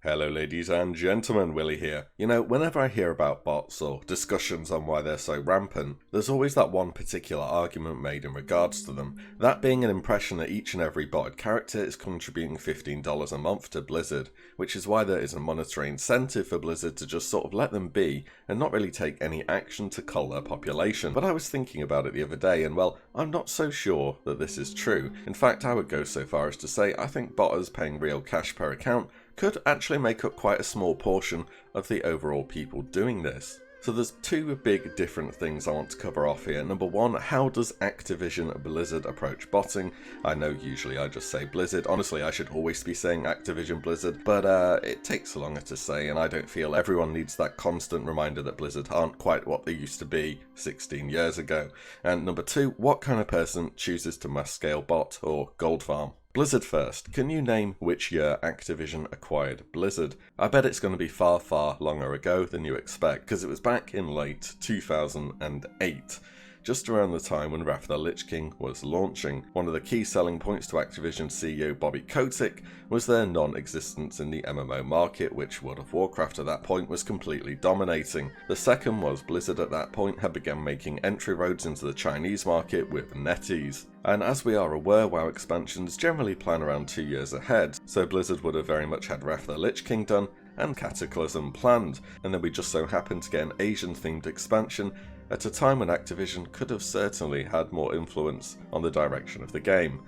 Hello ladies and gentlemen, Willie here. You know, whenever I hear about bots or discussions on why they're so rampant, there's always that one particular argument made in regards to them, that being an impression that each and every botted character is contributing $15 a month to Blizzard, which is why there is a monetary incentive for Blizzard to just sort of let them be and not really take any action to cull their population. But I was thinking about it the other day and well, I'm not so sure that this is true. In fact, I would go so far as to say I think botters paying real cash per account could actually make up quite a small portion of the overall people doing this. So there's two big different things I want to cover off here. Number one, how does Activision Blizzard approach botting? I know usually I just say Blizzard. Honestly, I should always be saying Activision Blizzard, but it takes longer to say and I don't feel everyone needs that constant reminder that Blizzard aren't quite what they used to be 16 years ago. And number two, what kind of person chooses to mass scale bot or gold farm? Blizzard first. Can you name which year Activision acquired Blizzard? I bet it's going to be far, far longer ago than you expect, because it was back in late 2008. Just around the time when Wrath of the Lich King was launching. One of the key selling points to Activision CEO Bobby Kotick was their non-existence in the MMO market, which World of Warcraft at that point was completely dominating. The second was Blizzard at that point had begun making entry roads into the Chinese market with NetEase. And as we are aware, WoW expansions generally plan around 2 years ahead, so Blizzard would have very much had Wrath of the Lich King done and Cataclysm planned, and then we just so happened to get an Asian-themed expansion at a time when Activision could have certainly had more influence on the direction of the game.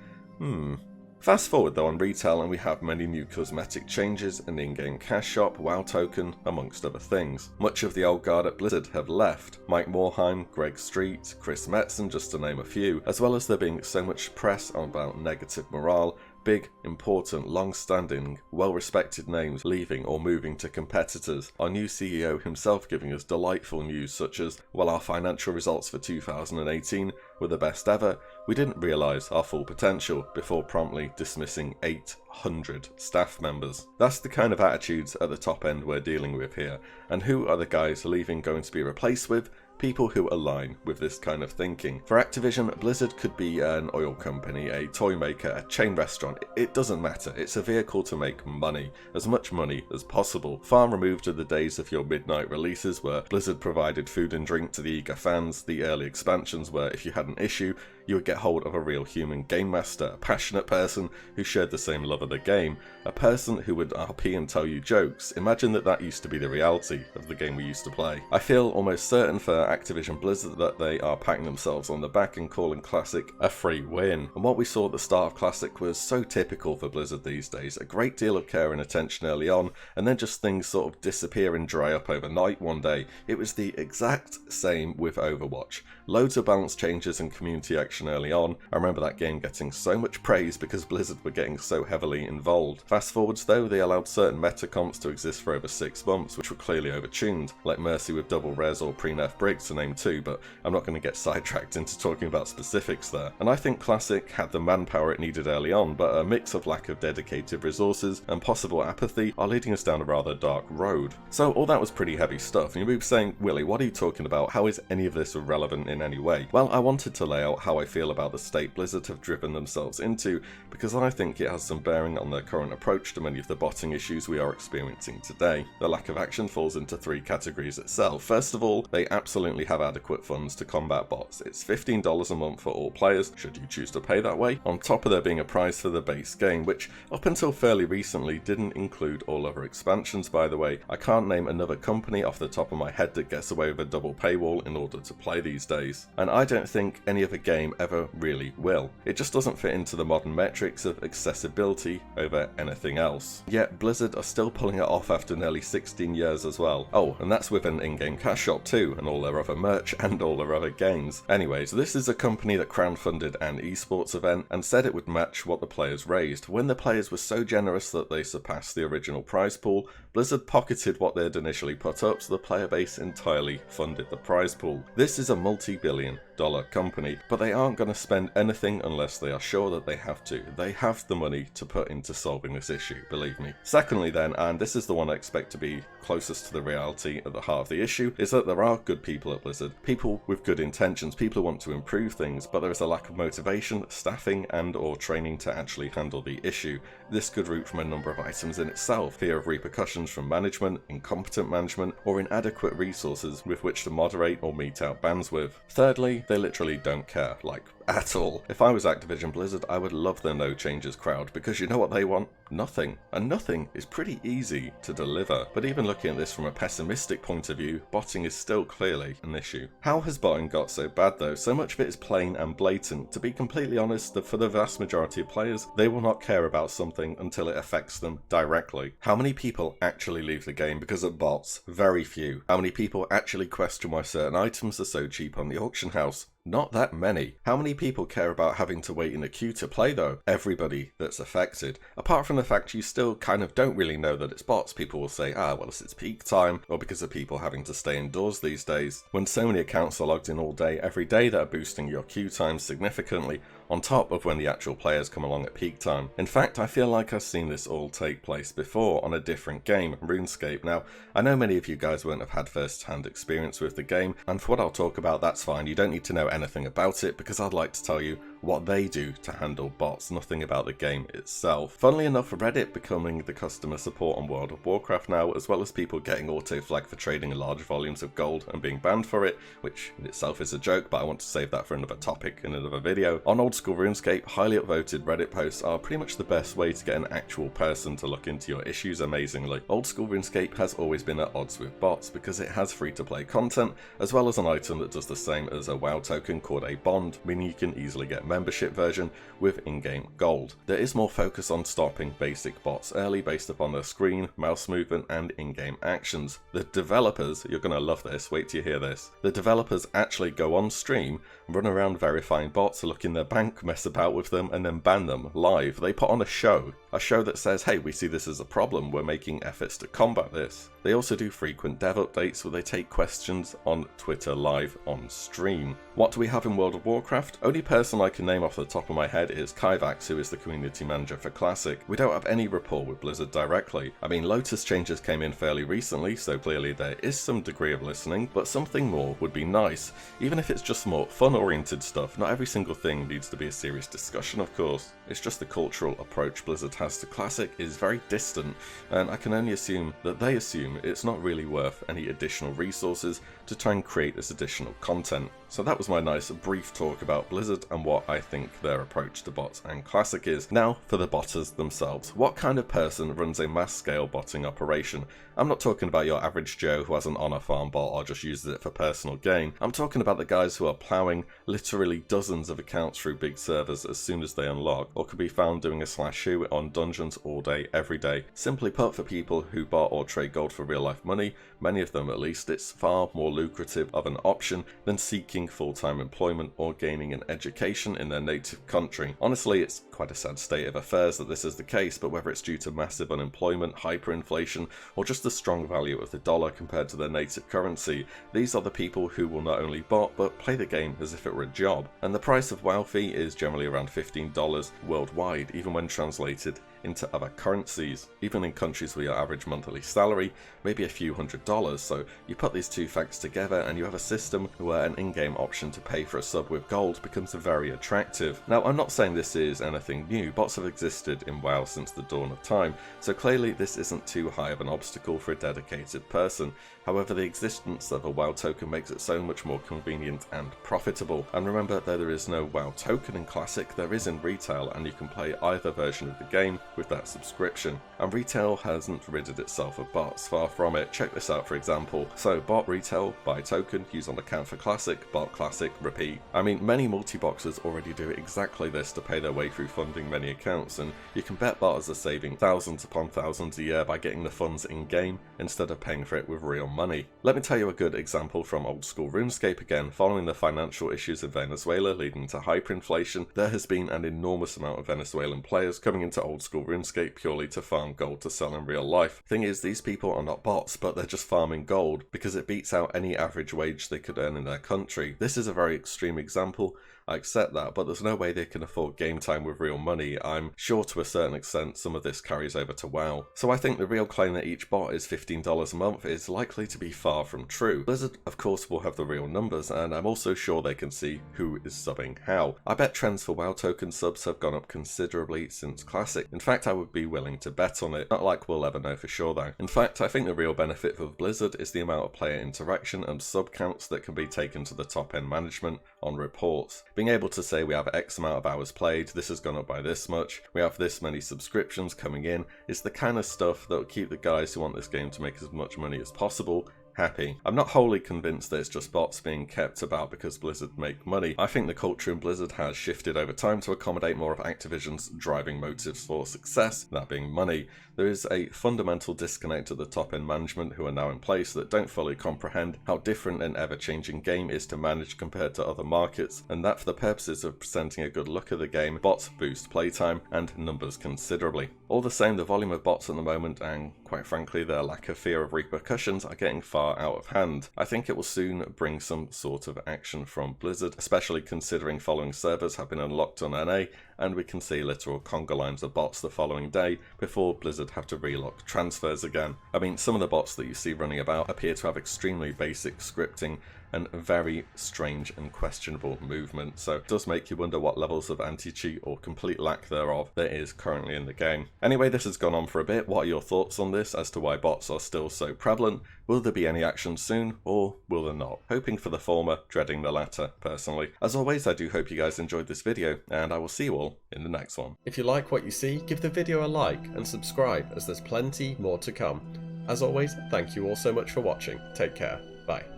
Fast forward though on retail and we have many new cosmetic changes, an in-game cash shop, WoW token, amongst other things. Much of the old guard at Blizzard have left. Mike Morhaime, Greg Street, Chris Metzen, just to name a few, as well as there being so much press about negative morale, big, important, long-standing, well-respected names leaving or moving to competitors. Our new CEO himself giving us delightful news such as, well, our financial results for 2018 were the best ever, we didn't realise our full potential, before promptly dismissing 800 staff members. That's the kind of attitudes at the top end we're dealing with here. And who are the guys leaving going to be replaced with? People who align with this kind of thinking. For Activision, Blizzard could be an oil company, a toy maker, a chain restaurant. It doesn't matter. It's a vehicle to make money, as much money as possible. Far removed are the days of your midnight releases where Blizzard provided food and drink to the eager fans, the early expansions where if you had an issue, you would get hold of a real human game master, a passionate person who shared the same love of the game, a person who would RP and tell you jokes. Imagine that used to be the reality of the game we used to play. I feel almost certain for Activision Blizzard that they are patting themselves on the back and calling Classic a free win. And what we saw at the start of Classic was so typical for Blizzard these days. A great deal of care and attention early on, and then just things sort of disappear and dry up overnight one day. It was the exact same with Overwatch. Loads of balance changes and community action early on. I remember that game getting so much praise because Blizzard were getting so heavily involved. Fast forwards though, they allowed certain meta comps to exist for over 6 months, which were clearly overtuned, like Mercy with double res or pre-nerf Briggs to name two, but I'm not going to get sidetracked into talking about specifics there. And I think Classic had the manpower it needed early on, but a mix of lack of dedicated resources and possible apathy are leading us down a rather dark road. So all that was pretty heavy stuff, and you may be saying, Willie, what are you talking about? How is any of this relevant in any way? Well, I wanted to lay out how I feel about the state Blizzard have driven themselves into, because I think it has some bearing on their current approach to many of the botting issues we are experiencing today. The lack of action falls into 3 categories itself. First of all, they absolutely have adequate funds to combat bots. It's $15 a month for all players, should you choose to pay that way, on top of there being a price for the base game, which up until fairly recently didn't include all other expansions, by the way. I can't name another company off the top of my head that gets away with a double paywall in order to play these days. And I don't think any other game ever really will. It just doesn't fit into the modern metrics of accessibility over anything else. Yet Blizzard are still pulling it off after nearly 16 years as well. Oh, and that's with an in-game cash shop too, and all their other merch and all their other games. Anyways, this is a company that crowdfunded an esports event and said it would match what the players raised. When the players were so generous that they surpassed the original prize pool, Blizzard pocketed what they had initially put up, so the player base entirely funded the prize pool. This is a multi-billion-dollar company, but they aren't going to spend anything unless they are sure that they have to. They have the money to put into solving this issue, believe me. Secondly then, and this is the one I expect to be closest to the reality at the heart of the issue, is that there are good people people at Blizzard. People with good intentions, people who want to improve things, but there is a lack of motivation, staffing and or training to actually handle the issue. This could root from a number of items in itself: fear of repercussions from management, incompetent management, or inadequate resources with which to moderate or mete out bans with. Thirdly, they literally don't care, like at all. If I was Activision Blizzard, I would love the no changes crowd, because you know what they want? Nothing. And nothing is pretty easy to deliver. But even looking at this from a pessimistic point of view, botting is still clearly an issue. How has botting got so bad though? So much of it is plain and blatant. To be completely honest, for the vast majority of players, they will not care about something until it affects them directly. How many people actually leave the game because of bots? Very few. How many people actually question why certain items are so cheap on the auction house? Not that many. How many people care about having to wait in a queue to play though? Everybody that's affected. Apart from the fact you still kind of don't really know that it's bots. People will say, well, it's peak time, or because of people having to stay indoors these days. When so many accounts are logged in all day, every day, that are boosting your queue time significantly, on top of when the actual players come along at peak time. In fact, I feel like I've seen this all take place before on a different game, RuneScape. Now, I know many of you guys won't have had first-hand experience with the game, and for what I'll talk about, that's fine. You don't need to know anything about it, because I'd like to tell you what they do to handle bots, nothing about the game itself. Funnily enough, Reddit becoming the customer support on World of Warcraft now, as well as people getting auto-flagged for trading large volumes of gold and being banned for it, which in itself is a joke, but I want to save that for another topic in another video. On old school RuneScape, highly upvoted Reddit posts are pretty much the best way to get an actual person to look into your issues amazingly. Old school RuneScape has always been at odds with bots because it has free-to-play content, as well as an item that does the same as a WoW token called a bond, meaning you can easily get membership version with in-game gold. There is more focus on stopping basic bots early based upon their screen, mouse movement and in-game actions. The developers, you're going to love this, wait till you hear this, the developers actually go on stream, run around verifying bots, look in their bank, mess about with them and then ban them live. They put on a show that says, hey, we see this as a problem, we're making efforts to combat this. They also do frequent dev updates where they take questions on Twitter live on stream. What do we have in World of Warcraft? Only person I can name off the top of my head is Kyvax, who is the community manager for Classic. We don't have any rapport with Blizzard directly. I mean, Lotus changes came in fairly recently, so clearly there is some degree of listening, but something more would be nice. Even if it's just more fun-oriented stuff, not every single thing needs to be a serious discussion, of course. It's just the cultural approach Blizzard has to Classic is very distant, and I can only assume that they assume it's not really worth any additional resources to try and create this additional content. So that was my nice brief talk about Blizzard and what I think their approach to bots and Classic is. Now for the botters themselves. What kind of person runs a mass scale botting operation? I'm not talking about your average Joe who has an honor farm bot or just uses it for personal gain. I'm talking about the guys who are ploughing literally dozens of accounts through big servers as soon as they unlock, or could be found doing a /who on dungeons all day, every day. Simply put, for people who bot or trade gold for real life money, many of them at least, it's far more lucrative of an option than seeking full-time employment or gaining an education in their native country. Honestly, it's quite a sad state of affairs that this is the case, but whether it's due to massive unemployment, hyperinflation, or just the strong value of the dollar compared to their native currency, these are the people who will not only bot, but play the game as if it were a job. And the price of WoW fee is generally around $15 worldwide, even when translated into other currencies. Even in countries where your average monthly salary may be a few $100s, so you put these two facts together and you have a system where an in-game option to pay for a sub with gold becomes very attractive. Now, I'm not saying this is anything new. Bots have existed in WoW since the dawn of time, so clearly this isn't too high of an obstacle for a dedicated person. However, the existence of a WoW token makes it so much more convenient and profitable. And remember, though there is no WoW token in Classic, there is in retail, and you can play either version of the game with that subscription. And retail hasn't ridded itself of bots, far from it. Check this out for example. So bot retail, buy token, use on account for Classic, bot Classic, repeat. I mean, many multi-boxers already do exactly this to pay their way through funding many accounts, and you can bet botters are saving thousands upon thousands a year by getting the funds in-game instead of paying for it with real money. Let me tell you a good example from old school RuneScape again. Following the financial issues in Venezuela leading to hyperinflation, there has been an enormous amount of Venezuelan players coming into old school RuneScape purely to farm gold to sell in real life. Thing is, these people are not bots, but they're just farming gold because it beats out any average wage they could earn in their country. This is a very extreme example, I accept that, but there's no way they can afford game time with real money. I'm sure to a certain extent some of this carries over to WoW. So I think the real claim that each bot is $15 a month is likely to be far from true. Blizzard, of course, will have the real numbers, and I'm also sure they can see who is subbing how. I bet trends for WoW token subs have gone up considerably since Classic. In fact, I would be willing to bet on it. Not like we'll ever know for sure though. In fact, I think the real benefit for Blizzard is the amount of player interaction and sub counts that can be taken to the top end management on reports. Being able to say we have X amount of hours played, this has gone up by this much, we have this many subscriptions coming in, is the kind of stuff that will keep the guys who want this game to make as much money as possible happy. I'm not wholly convinced that it's just bots being kept about because Blizzard make money. I think the culture in Blizzard has shifted over time to accommodate more of Activision's driving motives for success, that being money. There is a fundamental disconnect at the top end management who are now in place that don't fully comprehend how different an ever-changing game is to manage compared to other markets, and that for the purposes of presenting a good look at the game, bots boost playtime and numbers considerably. All the same, the volume of bots at the moment, and quite frankly their lack of fear of repercussions, are getting far out of hand. I think it will soon bring some sort of action from Blizzard, especially considering following servers have been unlocked on NA, and we can see literal conga lines of bots the following day before Blizzard have to relock transfers again. I mean, some of the bots that you see running about appear to have extremely basic scripting and very strange and questionable movement, so it does make you wonder what levels of anti-cheat or complete lack thereof there is currently in the game. Anyway, this has gone on for a bit. What are your thoughts on this as to why bots are still so prevalent? Will there be any action soon, or will there not? Hoping for the former, dreading the latter, personally. As always, I do hope you guys enjoyed this video, and I will see you all in the next one. If you like what you see, give the video a like and subscribe, as there's plenty more to come. As always, thank you all so much for watching. Take care. Bye.